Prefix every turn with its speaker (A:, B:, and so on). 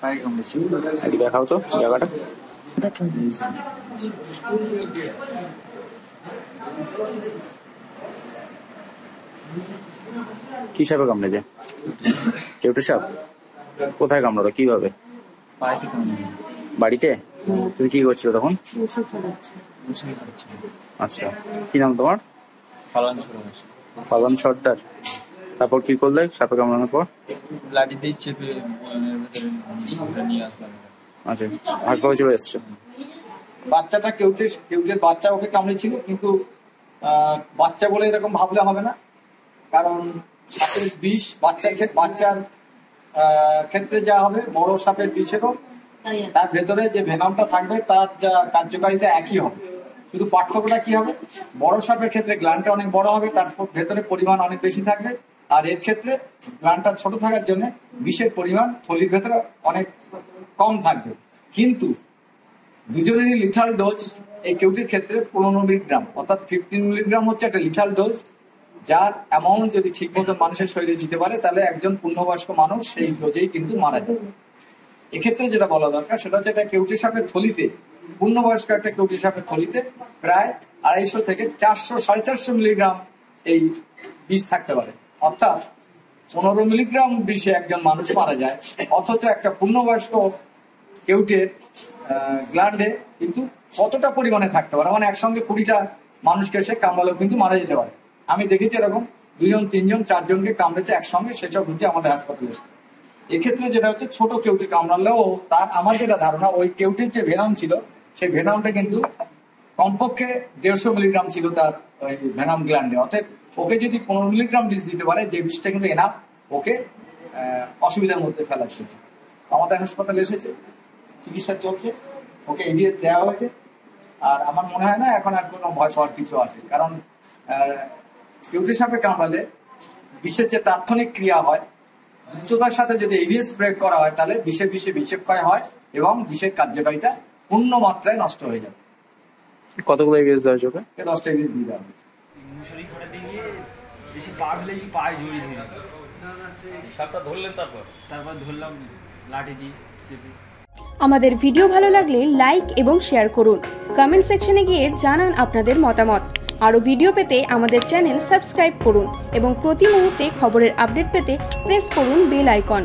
A: পায়ে কামড়েছে।
B: দেখাও তো জায়গাটা। কি সাপে কামড়েছে? কেউটে সাপ। কোথায় কামড়ালো, কিভাবে?
A: পায়েতে কামড়েছে।
B: বাড়িতে? তুমি কি করছো তখন? আচ্ছা, কি নাম তোমার? পালন সর্দার। তারপর কি করলে সাপে কামড়ানোর পর?
A: লাঠি দিয়ে চেপে নিয়ে আসলাম।
B: আচ্ছা, হাসপাতালে চলে এসছো?
C: বাচ্চাটা কেউটের বাচ্চা ওকে কামড়েছিল, কিন্তু বাচ্চা বলে এরকম ভাবলে হবে না, কারণ সাপের বিষ বাচ্চার ক্ষেত্রে যা হবে বড় সাপের বিষেরও তার ভেতরে যে ভেনামটা থাকবে তার যা কার্যকারিতা একই হবে। শুধু পার্থক্যটা কি হবে, বড় সাপের ক্ষেত্রে গ্ল্যান্ডটা অনেক বড় হবে, তার ভেতরে পরিমাণ অনেক বেশি থাকবে, আর এর ক্ষেত্রে গ্ল্যান্ডটা ছোট থাকার জন্য বিষের পরিমাণ থলির ভেতরে অনেক কম থাকবে। কিন্তু দুজনেরই লিথাল ডোজ এই কেউটির ক্ষেত্রে 15 মিলিগ্রাম, অর্থাৎ 15 মিলিগ্রাম হচ্ছে একটা লিথাল ডোজ, যার অ্যামাউন্ট যদি ঠিক মতো মানুষের শরীরে দিতে পারে তাহলে একজন পূর্ণবয়স্ক মানুষ সেই ডোজেই কিন্তু মারা যাবে। এক্ষেত্রে যেটা বলা দরকার সেটা হচ্ছে একটা কেউটি সাপের থলিতে, পূর্ণবয়স্ক একটা কেউটি সাপের থলিতে প্রায় 250 থেকে 400-450 মিলিগ্রাম এই বিষ থাকতে পারে, অর্থাৎ 15 মিলিগ্রাম বিষে একজন মানুষ মারা যায়, অথচ একটা পূর্ণবয়স্ক কেউটের গ্ল্যান্ডে কিন্তু কতটা পরিমাণে থাকতে পারে, মানে একসঙ্গে 20টা মানুষকে সে কামড়ালেও কিন্তু মারা যেতে পারে। আমি দেখেছি এরকম 2জন 3জন 4জনকে কামড়েছে একসঙ্গে, সেসব রুগী আমাদের হাসপাতালে এসেছে। এক্ষেত্রে যেটা হচ্ছে ছোট কেউটি কামড়ালেও তার আমার যেটা ধারণা ওই কেউটির যে ভেনাম ছিল সেই ভেনামটা কিন্তু কমপক্ষে 150 মিলিগ্রাম ছিল তার ওই ভেনাম গ্ল্যান্ডে, অর্থাৎ ওকে যদি 15 মিলিগ্রাম বিষ দিতে পারে যে বিষটা কিন্তু এনাফ ওকে অসুবিধার মধ্যে ফেলাচ্ছে। আমাদের হাসপাতালে এসেছে, চিকিৎসা চলছে, ওকে এভিএস দেওয়া হয়েছে, আর আমার মনে হয় না এখন আর কোনো ভয় পাওয়ার কিছু আছে, কারণ কেউটি সাপে কামড়ালে বিষের যে তাৎক্ষণিক ক্রিয়া হয় দ্রুততার সাথে যদি এভিএস প্রয়োগ করা হয় তাহলে বিষে বিষক্ষয় হয় এবং বিষের কার্যকারিতা পূর্ণ মাত্রায় নষ্ট হয়ে যাবে।
B: কতগুলো এভিএস দেওয়া হয়েছে?
C: 10টা এভিএস দিয়ে দেওয়া হয়েছে।
D: আমাদের ভিডিও ভালো লাগলে লাইক এবং শেয়ার করুন, কমেন্ট সেকশনে গিয়ে জানান আপনাদের মতামত। আরও ভিডিও পেতে আমাদের চ্যানেল সাবস্ক্রাইব করুন এবং প্রতি মুহূর্তে খবরের আপডেট পেতে প্রেস করুন বেল আইকন।